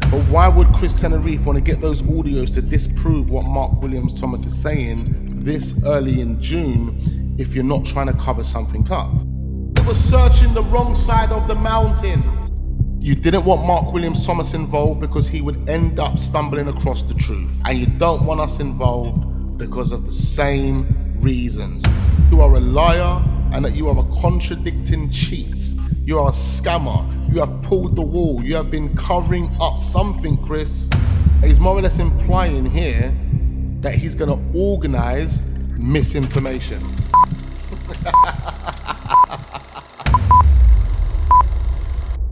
But why would Chris Tenerife want to get those audios to disprove what Mark Williams Thomas is saying this early in June if you're not trying to cover something up? It was searching the wrong side of the mountain. You didn't want Mark Williams Thomas involved because he would end up stumbling across the truth. And you don't want us involved because of the same reasons. You are a liar and that you are a contradicting cheat. You are a scammer. You have pulled the wool. You have been covering up something, Chris. He's more or less implying here that he's going to organize misinformation.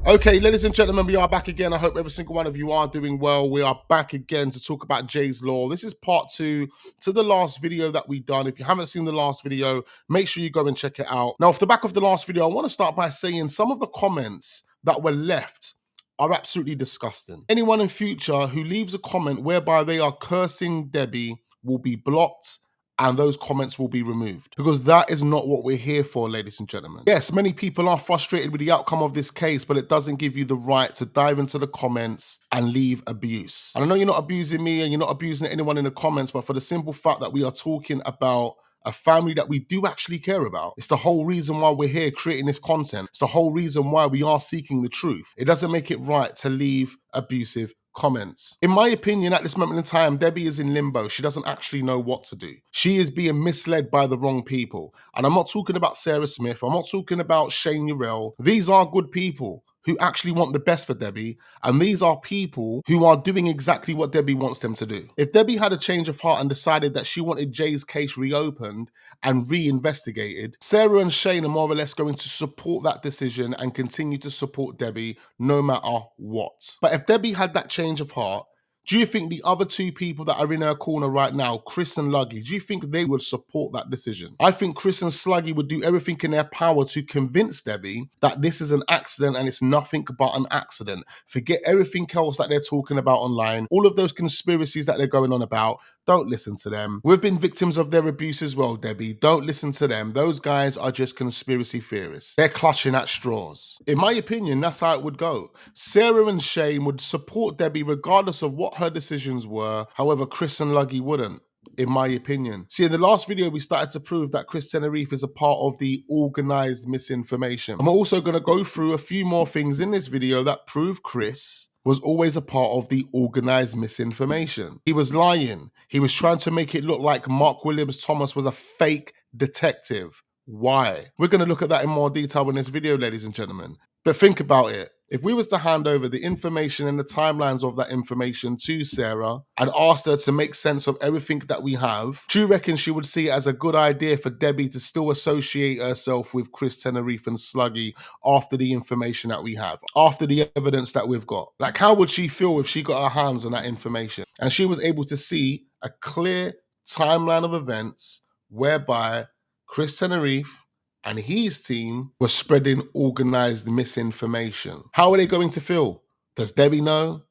Okay, ladies and gentlemen, we are back again. I hope every single one of you are doing well. We are back again to talk about Jay's Law. This is part 2 to the last video that we've done. If you haven't seen the last video, make sure you go and check it out. Now, off the back of the last video, I want to start by saying some of the comments that were left are absolutely disgusting. Anyone in future who leaves a comment whereby they are cursing Debbie will be blocked, and those comments will be removed, because that is not what we're here for, ladies and gentlemen. Yes, many people are frustrated with the outcome of this case, but it doesn't give you the right to dive into the comments and leave abuse. And I know you're not abusing me and you're not abusing anyone in the comments, but for the simple fact that we are talking about a family that we do actually care about. It's the whole reason why we're here creating this content. It's the whole reason why we are seeking the truth. It doesn't make it right to leave abusive comments. In my opinion, at this moment in time, Debbie is in limbo. She doesn't actually know what to do. She is being misled by the wrong people. And I'm not talking about Sarah Smith. I'm not talking about Shane Urell. These are good people who actually want the best for Debbie, and these are people who are doing exactly what Debbie wants them to do. If Debbie had a change of heart and decided that she wanted Jay's case reopened and reinvestigated, Sarah and Shane are more or less going to support that decision and continue to support Debbie no matter what. But if Debbie had that change of heart, do you think the other two people that are in her corner right now, Chris and Luggy, do you think they would support that decision? I think Chris and Sluggy would do everything in their power to convince Debbie that this is an accident and it's nothing but an accident. Forget everything else that they're talking about online. All of those conspiracies that they're going on about, don't listen to them. We've been victims of their abuse as well, Debbie. Don't listen to them. Those guys are just conspiracy theorists. They're clutching at straws. In my opinion, that's how it would go. Sarah and Shane would support Debbie regardless of what her decisions were. However, Chris and Luggy wouldn't, in my opinion. See, in the last video, we started to prove that Chris Tenerife is a part of the organised misinformation. I'm also going to go through a few more things in this video that prove Chris was always a part of the organised misinformation. He was lying. He was trying to make it look like Mark Williams Thomas was a fake detective. Why? We're going to look at that in more detail in this video, ladies and gentlemen. But think about it. If we was to hand over the information and the timelines of that information to Sarah and asked her to make sense of everything that we have, do you reckon she would see it as a good idea for Debbie to still associate herself with Chris Tenerife and Sluggy after the information that we have, after the evidence that we've got? Like, how would she feel if she got her hands on that information and she was able to see a clear timeline of events whereby Chris Tenerife and his team were spreading organised misinformation? How are they going to feel? Does Debbie know?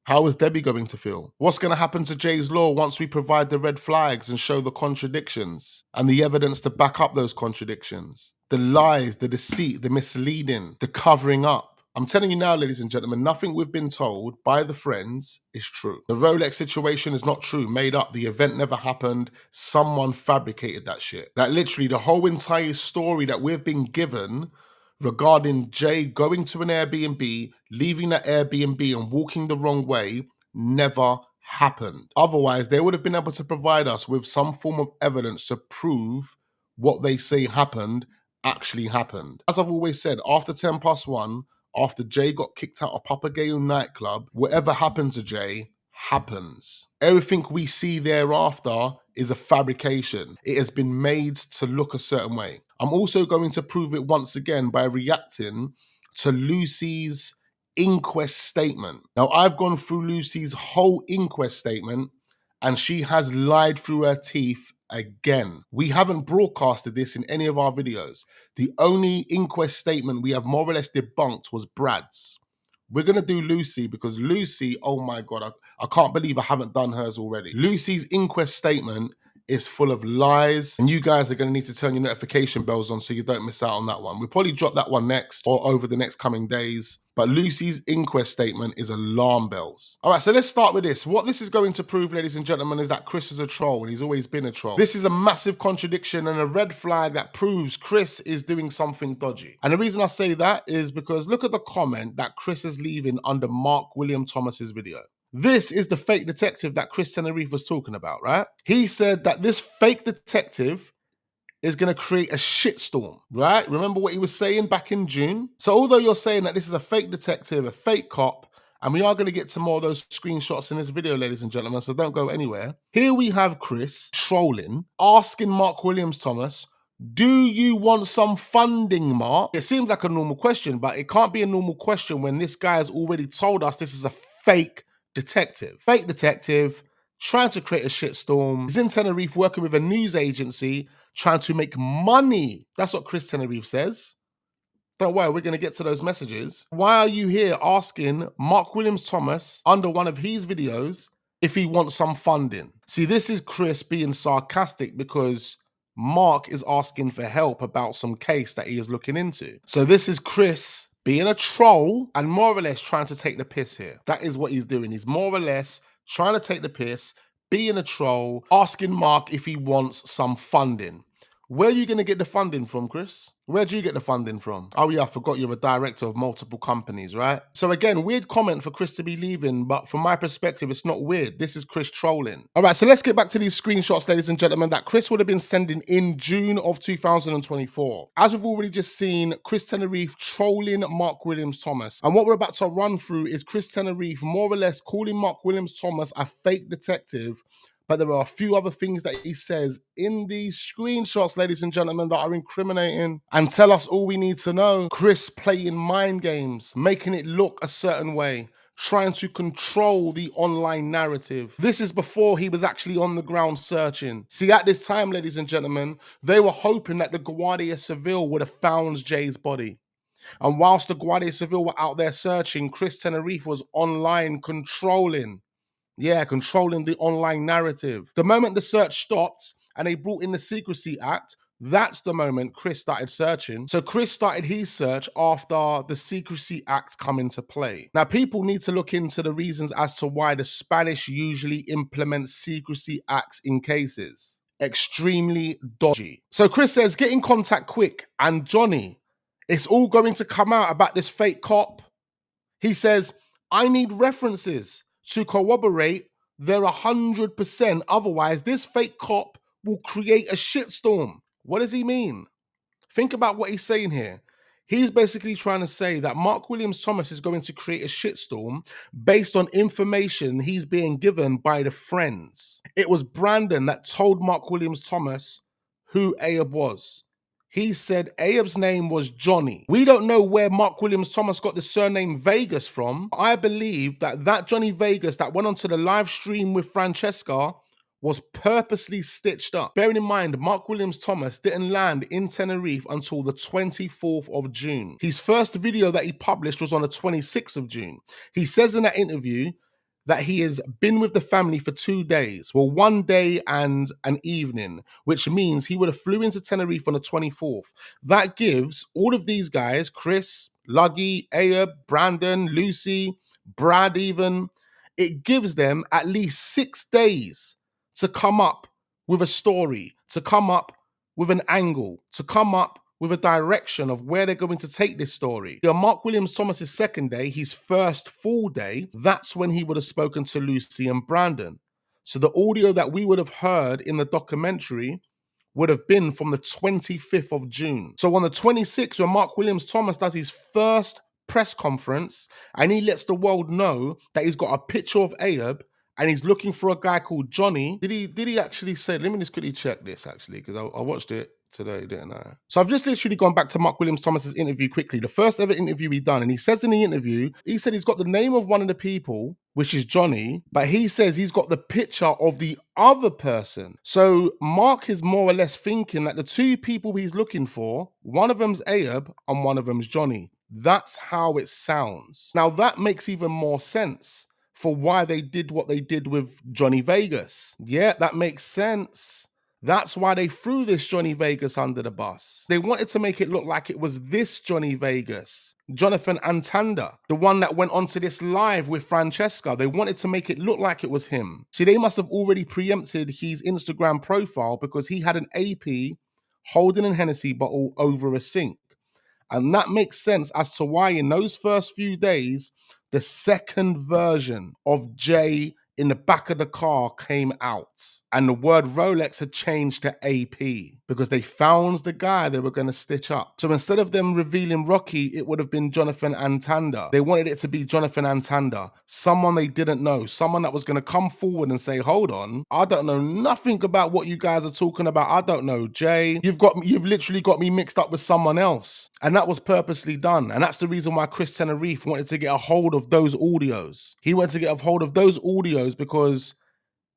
How is Debbie going to feel? What's going to happen to Jay's Law once we provide the red flags and show the contradictions and the evidence to back up those contradictions? The lies, the deceit, the misleading, the covering up. I'm telling you now, ladies and gentlemen, nothing we've been told by the friends is true. The Rolex situation is not true, made up. The event never happened. Someone fabricated that shit. That literally the whole entire story that we've been given regarding Jay going to an Airbnb, leaving that Airbnb and walking the wrong way never happened. Otherwise, they would have been able to provide us with some form of evidence to prove what they say happened actually happened. As I've always said, after 1:10+1, after Jay got kicked out of Papagayo nightclub, whatever happened to Jay happens. Everything we see thereafter is a fabrication. It has been made to look a certain way. I'm also going to prove it once again by reacting to Lucy's inquest statement. Now, I've gone through Lucy's whole inquest statement and she has lied through her teeth again. We haven't broadcasted this in any of our videos. The only inquest statement we have more or less debunked was Brad's. We're going to do Lucy because Lucy, oh my God, I can't believe I haven't done hers already. Lucy's inquest statement is full of lies, and you guys are going to need to turn your notification bells on so you don't miss out on that one. We'll probably drop that one next or over the next coming days. But Lucy's inquest statement is alarm bells. All right, so let's start with this. What this is going to prove, ladies and gentlemen, is that Chris is a troll, and he's always been a troll. This is a massive contradiction and a red flag that proves Chris is doing something dodgy. And the reason I say that is because look at the comment that Chris is leaving under Mark William Thomas's video. This is the fake detective that Chris Tenerife was talking about, right? He said that this fake detective is going to create a shitstorm, right? Remember what he was saying back in June? So although you're saying that this is a fake detective, a fake cop, and we are going to get to more of those screenshots in this video, ladies and gentlemen, so don't go anywhere. Here we have Chris trolling, asking Mark Williams Thomas, do you want some funding, Mark? It seems like a normal question, but it can't be a normal question when this guy has already told us this is a fake detective. Fake detective, trying to create a shitstorm. He's in Tenerife working with a news agency, trying to make money. That's what Chris Tenerife says. Don't worry, we're going to get to those messages. Why are you here asking Mark Williams Thomas under one of his videos if he wants some funding? See, this is Chris being sarcastic because Mark is asking for help about some case that he is looking into. So this is Chris being a troll and more or less trying to take the piss here. That is what he's doing. He's more or less trying to take the piss, being a troll, asking Mark if he wants some funding. Where are you going to get the funding from, Chris? Where do you get the funding from? Oh yeah, I forgot you're a director of multiple companies, right? So again, weird comment for Chris to be leaving, but from my perspective, it's not weird. This is Chris trolling. All right, so let's get back to these screenshots, ladies and gentlemen, that Chris would have been sending in June of 2024. As we've already just seen, Chris Tenerife trolling Mark Williams Thomas. And what we're about to run through is Chris Tenerife more or less calling Mark Williams Thomas a fake detective. But there are a few other things that he says in these screenshots, ladies and gentlemen, that are incriminating and tell us all we need to know. Chris playing mind games, making it look a certain way, trying to control the online narrative. This is before he was actually on the ground searching. See, at this time, ladies and gentlemen, they were hoping that the Guardia Civil would have found Jay's body. And whilst the Guardia Civil were out there searching, Chris Tenerife was online controlling. Yeah, controlling the online narrative. The moment the search stopped and they brought in the Secrecy Act, that's the moment Chris started searching. So Chris started his search after the Secrecy Act come into play. Now, people need to look into the reasons as to why the Spanish usually implement Secrecy Acts in cases. Extremely dodgy. So Chris says, get in contact quick. And Johnny, it's all going to come out about this fake cop. He says, I need references to corroborate they're 100%. Otherwise, this fake cop will create a shitstorm. What does he mean? Think about what he's saying here. He's basically trying to say that Mark Williams Thomas is going to create a shitstorm based on information he's being given by the friends. It was Brandon that told Mark Williams Thomas who Abe was. He said Abe's name was Johnny. We don't know where Mark Williams Thomas got the surname Vegas from. I believe that Johnny Vegas that went onto the live stream with Francesca was purposely stitched up. Bearing in mind, Mark Williams Thomas didn't land in Tenerife until the 24th of June. His first video that he published was on the 26th of June. He says in that interview that he has been with the family for 2 days. Well, 1 day and an evening, which means he would have flew into Tenerife on the 24th. That gives all of these guys, Chris, Luggy, Abe, Brandon, Lucy, Brad even, it gives them at least 6 days to come up with a story, to come up with an angle, to come up with a direction of where they're going to take this story. On Mark Williams Thomas's second day, his first full day, that's when he would have spoken to Lucy and Brandon. So the audio that we would have heard in the documentary would have been from the 25th of June. So on the 26th, when Mark Williams Thomas does his first press conference and he lets the world know that he's got a picture of Abe and he's looking for a guy called Johnny. Did he actually say, let me just quickly check this actually, because I watched it today, didn't I? So I've just literally gone back to Mark Williams Thomas's interview quickly, the first ever interview he done. And he says in the interview, he said he's got the name of one of the people, which is Johnny, but he says he's got the picture of the other person. So Mark is more or less thinking that the two people he's looking for, one of them's Abe and one of them's Johnny. That's how it sounds. Now that makes even more sense for why they did what they did with Johnny Vegas. Yeah, that makes sense. That's why they threw this Johnny Vegas under the bus. They wanted to make it look like it was this Johnny Vegas, Jonathan Antanda, the one that went onto this live with Francesca. They wanted to make it look like it was him. See, they must have already preempted his Instagram profile because he had an AP holding a Hennessy bottle over a sink. And that makes sense as to why in those first few days, the second version of Jay in the back of the car came out. And the word Rolex had changed to AP because they found the guy they were going to stitch up. So instead of them revealing Rocky, it would have been Jonathan Antanda. They wanted it to be Jonathan Antanda, someone they didn't know, someone that was going to come forward and say, hold on, I don't know nothing about what you guys are talking about. I don't know, Jay. You've literally got me mixed up with someone else. And that was purposely done. And that's the reason why Chris Tenerife wanted to get a hold of those audios. He wanted to get a hold of those audios because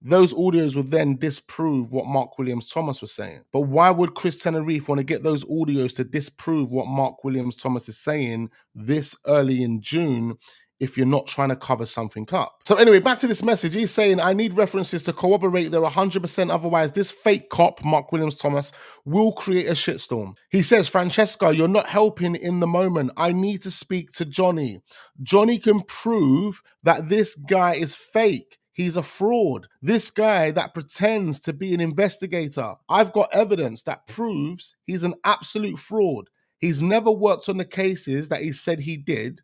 those audios would then disprove what Mark Williams Thomas was saying. But why would Chris Tenerife want to get those audios to disprove what Mark Williams Thomas is saying this early in June if you're not trying to cover something up? So anyway, back to this message. He's saying, I need references to corroborate they're 100%, otherwise this fake cop, Mark Williams Thomas, will create a shitstorm. He says, Francesca, you're not helping in the moment. I need to speak to Johnny. Johnny can prove that this guy is fake. He's a fraud. This guy that pretends to be an investigator, I've got evidence that proves he's an absolute fraud. He's never worked on the cases that he said he did,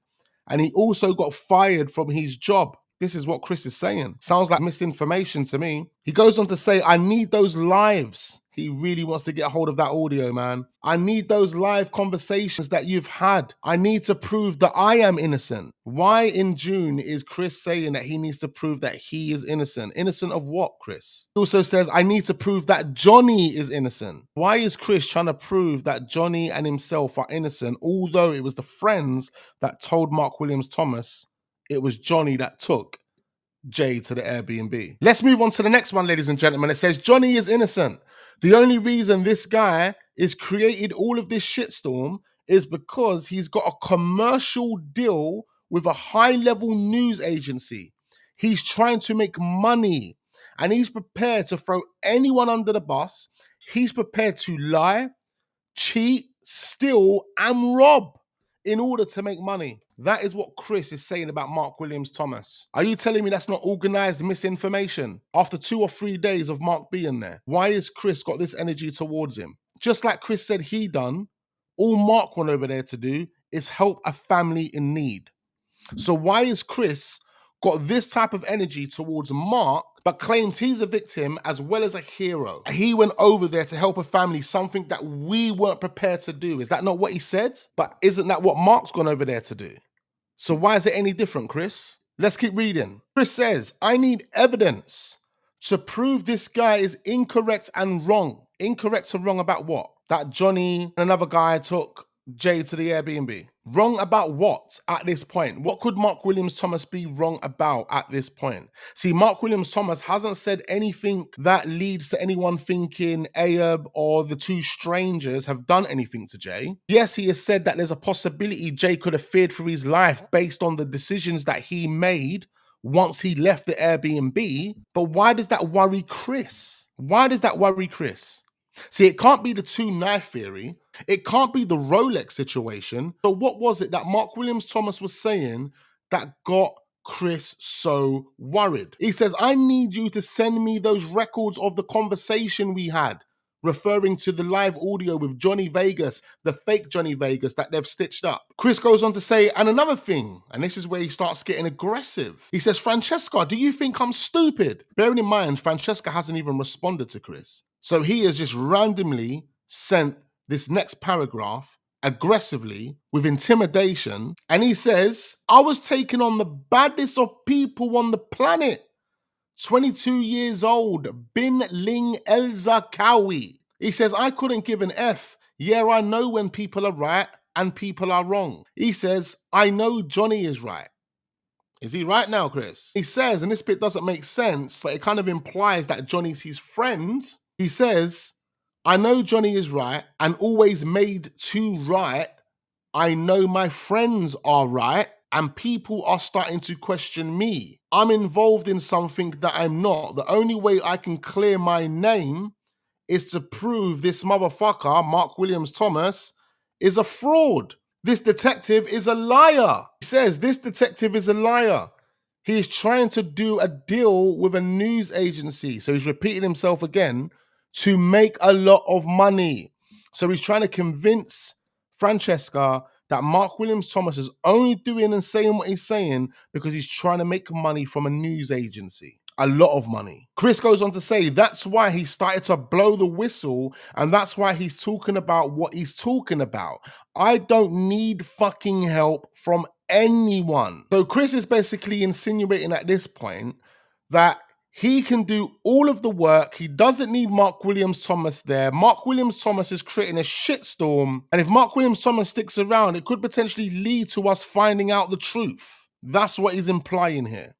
and he also got fired from his job. This is what Chris is saying. Sounds like misinformation to me. He goes on to say, I need those lives. He really wants to get a hold of that audio, man. I need those live conversations that you've had. I need to prove that I am innocent. Why in June is Chris saying that he needs to prove that he is innocent? Innocent of what, Chris? He also says, I need to prove that Johnny is innocent. Why is Chris trying to prove that Johnny and himself are innocent, although it was the friends that told Mark Williams Thomas it was Johnny that took Jay to the Airbnb? Let's move on to the next one, ladies and gentlemen. It says Johnny is innocent. The only reason this guy is created all of this shitstorm is because he's got a commercial deal with a high-level news agency. He's trying to make money, and he's prepared to throw anyone under the bus. He's prepared to lie, cheat, steal, and rob in order to make money. That is what Chris is saying about Mark Williams Thomas. Are you telling me that's not organized misinformation? After 2 or 3 days of Mark being there, why has Chris got this energy towards him? Just like Chris said he done, all Mark went over there to do is help a family in need. So why is Chris got this type of energy towards Mark, but claims he's a victim as well as a hero? He went over there to help a family, something that we weren't prepared to do. Is that not what he said? But isn't that what Mark's gone over there to do? So why is it any different, Chris? Let's keep reading. Chris says, I need evidence to prove this guy is incorrect and wrong. Incorrect and wrong about what? That Johnny and another guy took Jay to the Airbnb. Wrong about what at this point? What could Mark Williams Thomas be wrong about at this point? See, Mark Williams Thomas hasn't said anything that leads to anyone thinking Ayub or the two strangers have done anything to Jay. Yes, he has said that there's a possibility Jay could have feared for his life based on the decisions that he made once he left the Airbnb. But why does that worry Chris? Why does that worry Chris? See, it can't be the two knife theory. It can't be the Rolex situation. So what was it that Mark Williams Thomas was saying that got Chris so worried? He says, I need you to send me those records of the conversation we had, referring to the live audio with Johnny Vegas, the fake Johnny Vegas that they've stitched up. Chris goes on to say, and another thing, and this is where he starts getting aggressive. He says, Francesca, do you think I'm stupid? Bearing in mind, Francesca hasn't even responded to Chris. So he has just randomly sent this next paragraph aggressively with intimidation. And he says, I was taking on the baddest of people on the planet. 22 years old, Bin Ling El Zakawi. He says, I couldn't give an F. Yeah, I know when people are right and people are wrong. He says, I know Johnny is right. Is he right now, Chris? He says, and this bit doesn't make sense, but it kind of implies that Johnny's his friend. He says, I know Johnny is right and always made to right. I know my friends are right and people are starting to question me. I'm involved in something that I'm not. The only way I can clear my name is to prove this motherfucker, Mark Williams Thomas, is a fraud. This detective is a liar. He says this detective is a liar. He's trying to do a deal with a news agency. So he's repeating himself again to make a lot of money. So he's trying to convince Francesca that Mark Williams Thomas is only doing and saying what he's saying because he's trying to make money from a news agency. A lot of money. Chris goes on to say that's why he started to blow the whistle and that's why he's talking about what he's talking about. I don't need fucking help from anyone. So Chris is basically insinuating at this point that he can do all of the work. He doesn't need Mark Williams Thomas there. Mark Williams Thomas is creating a shitstorm. And if Mark Williams Thomas sticks around, it could potentially lead to us finding out the truth. That's what he's implying here.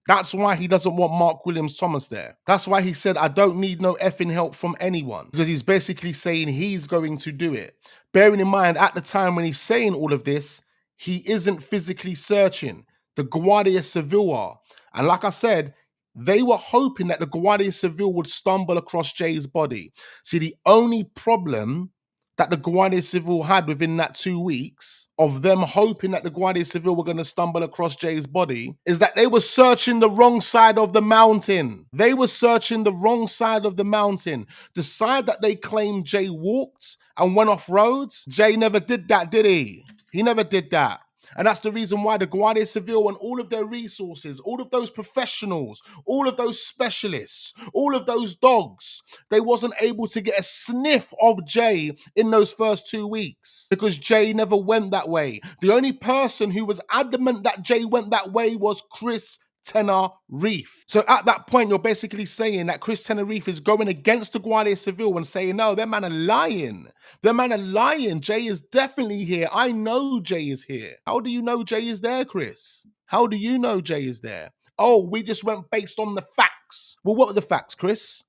That's why he doesn't want Mark Williams Thomas there. That's why he said, I don't need no effing help from anyone. Because he's basically saying he's going to do it. Bearing in mind, at the time when he's saying all of this, he isn't physically searching. The Guardia Civil are. And like I said, they were hoping that the Guardia Civil would stumble across Jay's body. See, the only problem that the Guardia Civil had within that 2 weeks of them hoping that the Guardia Civil were going to stumble across Jay's body is that they were searching the wrong side of the mountain. They were searching the wrong side of the mountain. The side that they claimed Jay walked and went off roads, Jay never did that, did he? He never did that. And that's the reason why the Guardia Civil and all of their resources, all of those professionals, all of those specialists, all of those dogs, they wasn't able to get a sniff of Jay in those first 2 weeks because Jay never went that way. The only person who was adamant that Jay went that way was Chris Tenerife. So at that point, you're basically saying that Chris Tenerife is going against the Guardia Civil and saying, no, them man are lying. Them man are lying. Jay is definitely here. I know Jay is here. How do you know Jay is there, Chris? How do you know Jay is there? Oh, we just went based on the facts. Well, what were the facts, Chris?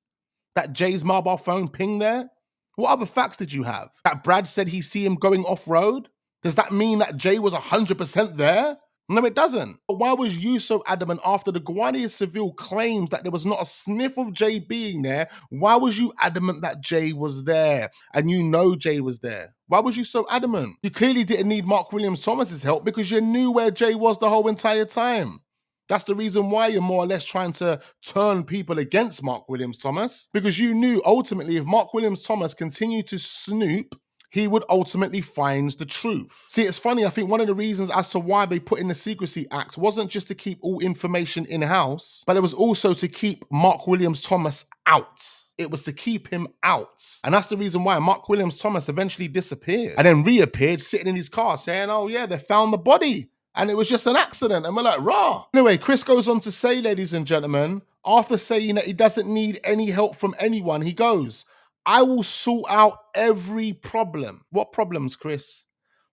That Jay's mobile phone pinged there? What other facts did you have? That Brad said he see him going off-road? Does that mean that Jay was 100% there? No, it doesn't. But why was you so adamant after the Guardia Civil claims that there was not a sniff of Jay being there? Why was you adamant that Jay was there and you know Jay was there? Why was you so adamant? You clearly didn't need Mark Williams Thomas's help because you knew where Jay was the whole entire time. That's the reason why you're more or less trying to turn people against Mark Williams Thomas, because you knew ultimately if Mark Williams Thomas continued to snoop, he would ultimately find the truth. See, it's funny, I think one of the reasons as to why they put in the Secrecy Act wasn't just to keep all information in-house, but it was also to keep Mark Williams Thomas out. It was to keep him out. And that's the reason why Mark Williams Thomas eventually disappeared and then reappeared sitting in his car saying, oh yeah, they found the body. And it was just an accident. And we're like, rah. Anyway, Chris goes on to say, ladies and gentlemen, after saying that he doesn't need any help from anyone, he goes, I will sort out every problem. What problems, Chris?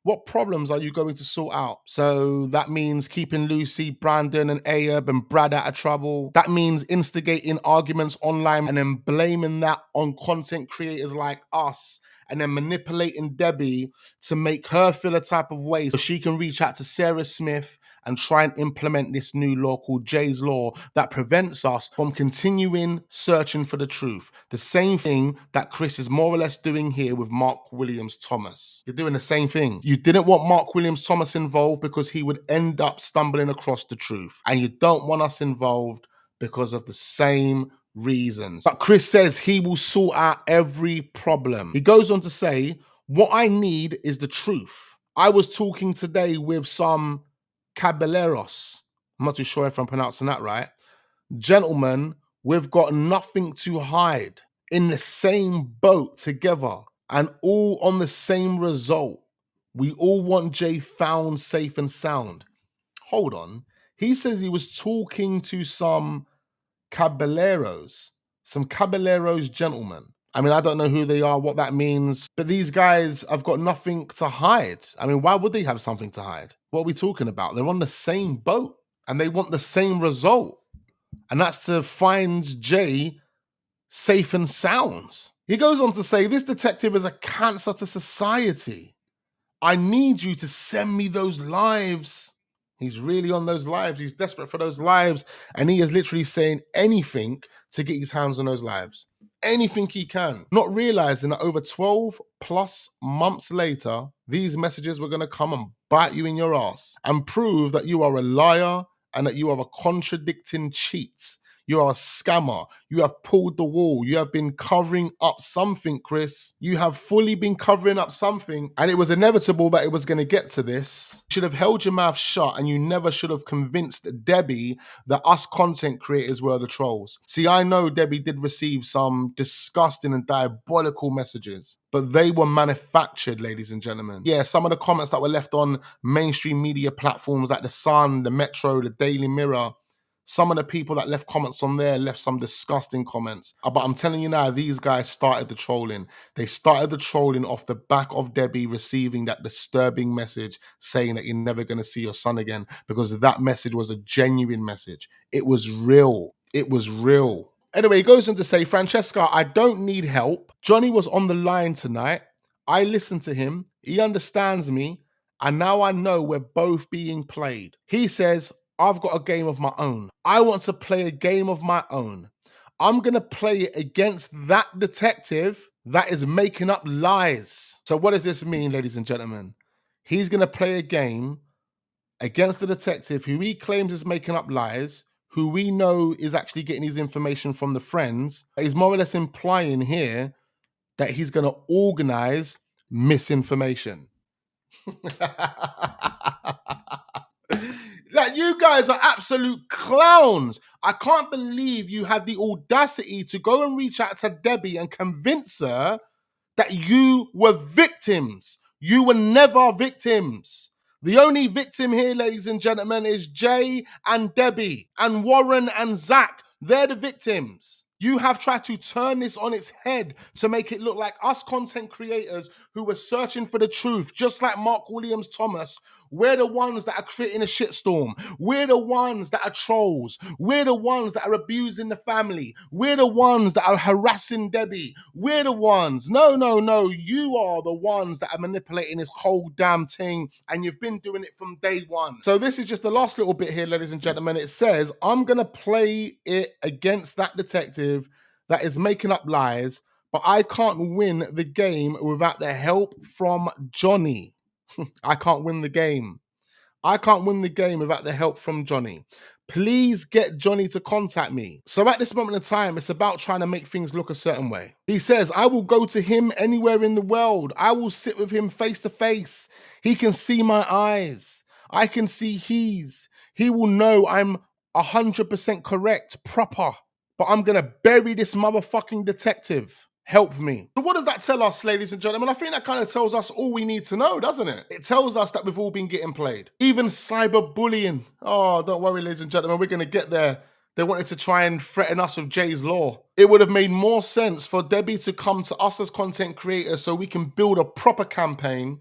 What problems are you going to sort out? So that means keeping Lucy, Brandon, and Ayub and Brad out of trouble. That means instigating arguments online and then blaming that on content creators like us and then manipulating Debbie to make her feel a type of way so she can reach out to Sarah Smith and try and implement this new law called Jay's Law that prevents us from continuing searching for the truth. The same thing that Chris is more or less doing here with Mark Williams Thomas. You're doing the same thing. You didn't want Mark Williams Thomas involved because he would end up stumbling across the truth. And you don't want us involved because of the same reasons. But Chris says he will sort out every problem. He goes on to say, what I need is the truth. I was talking today with some caballeros. I'm not too sure if I'm pronouncing that right. Gentlemen, we've got nothing to hide, in the same boat together and all on the same result. We all want Jay found safe and sound. Hold on. He says he was talking to some caballeros gentlemen. I mean, I don't know who they are, what that means, but these guys have got nothing to hide. I mean, why would they have something to hide? What are we talking about? They're on the same boat and they want the same result. And that's to find Jay safe and sound. He goes on to say, this detective is a cancer to society. I need you to send me those lives. He's really on those lives. He's desperate for those lives. And he is literally saying anything to get his hands on those lives. anything he can, not realizing that over 12 plus months later, these messages were going to come and bite you in your ass and prove that you are a liar and that you are a contradicting cheat. You are a scammer. You have pulled the wool. You have been covering up something, Chris. You have fully been covering up something, and it was inevitable that it was going to get to this. You should have held your mouth shut, and you never should have convinced Debbie that us content creators were the trolls. See, I know Debbie did receive some disgusting and diabolical messages, but they were manufactured, ladies and gentlemen. Yeah, some of the comments that were left on mainstream media platforms like The Sun, The Metro, The Daily Mirror, some of the people that left comments on there left some disgusting comments. But I'm telling you now, these guys started the trolling. They started the trolling off the back of Debbie receiving that disturbing message saying that you're never going to see your son again, because that message was a genuine message. It was real. It was real. Anyway, he goes on to say, Francesca, I don't need help. Johnny was on the line tonight. I listened to him. He understands me. And now I know we're both being played. He says, I've got a game of my own. I want to play a game of my own. I'm going to play it against that detective that is making up lies. So what does this mean, ladies and gentlemen? He's going to play a game against the detective who he claims is making up lies, who we know is actually getting his information from the friends. He's more or less implying here that he's going to organize misinformation. Like, you guys are absolute clowns. I can't believe you had the audacity to go and reach out to Debbie and convince her that you were victims. You were never victims. The only victim here, ladies and gentlemen, is Jay and Debbie and Warren and Zach. They're the victims. You have tried to turn this on its head to make it look like us content creators who were searching for the truth, just like Mark Williams Thomas. We're the ones that are creating a shitstorm. We're the ones that are trolls. We're the ones that are abusing the family. We're the ones that are harassing Debbie. We're the ones. No. You are the ones that are manipulating this whole damn thing, and you've been doing it from day one. So this is just the last little bit here, ladies and gentlemen. It says, I'm going to play it against that detective that is making up lies, but I can't win the game without the help from Johnny. I can't win the game. I can't win the game without the help from Johnny. Please get Johnny to contact me. So at this moment in time, it's about trying to make things look a certain way. He says, I will go to him anywhere in the world. I will sit with him face to face. He can see my eyes. I can see his. He will know I'm 100% correct, proper. But I'm going to bury this motherfucking detective. Help me. So what does that tell us, ladies and gentlemen? I think that kind of tells us all we need to know, doesn't it? It tells us that we've all been getting played. Even cyberbullying. Oh, don't worry, ladies and gentlemen, we're going to get there. They wanted to try and threaten us with Jay's Law. It would have made more sense for Debbie to come to us as content creators so we can build a proper campaign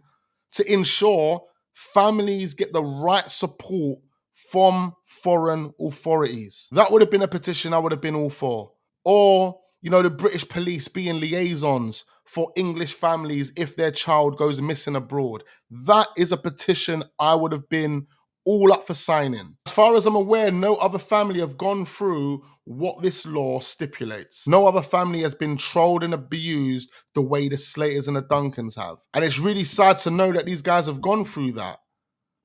to ensure families get the right support from foreign authorities. That would have been a petition I would have been all for. Or, you know, the British police being liaisons for English families if their child goes missing abroad. That is a petition I would have been all up for signing. As far as I'm aware, no other family have gone through what this law stipulates. No other family has been trolled and abused the way the Slaters and the Duncans have. And it's really sad to know that these guys have gone through that.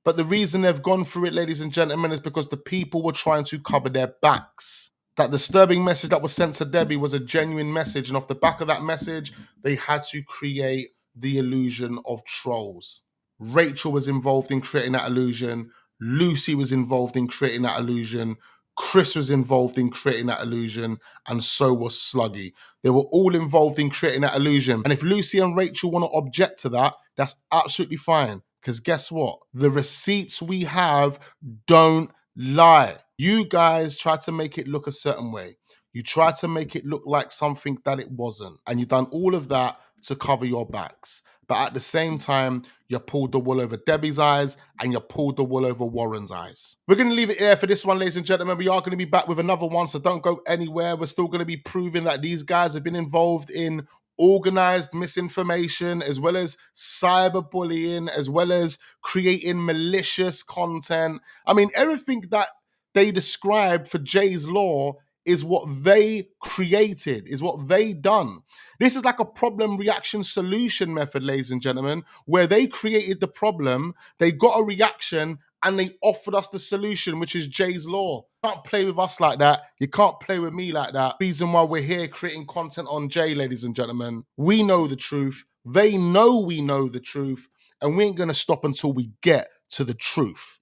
But the reason they've gone through it, ladies and gentlemen, is because the people were trying to cover their backs. That disturbing message that was sent to Debbie was a genuine message. And off the back of that message, they had to create the illusion of trolls. Rachel was involved in creating that illusion. Lucy was involved in creating that illusion. Chris was involved in creating that illusion. And so was Sluggy. They were all involved in creating that illusion. And if Lucy and Rachel want to object to that, that's absolutely fine. Because guess what? The receipts we have don't lie. You guys try to make it look a certain way. You try to make it look like something that it wasn't. And you've done all of that to cover your backs. But at the same time, you pulled the wool over Debbie's eyes and you pulled the wool over Warren's eyes. We're going to leave it here for this one, ladies and gentlemen. We are going to be back with another one, so don't go anywhere. We're still going to be proving that these guys have been involved in organized misinformation, as well as cyberbullying, as well as creating malicious content. I mean, everything that they described for Jay's Law is what they created, is what they done. This is like a problem reaction solution method, ladies and gentlemen, where they created the problem, they got a reaction, and they offered us the solution, which is Jay's Law. You can't play with us like that. You can't play with me like that. Reason why we're here creating content on Jay, ladies and gentlemen. We know the truth. They know we know the truth. And we ain't going to stop until we get to the truth.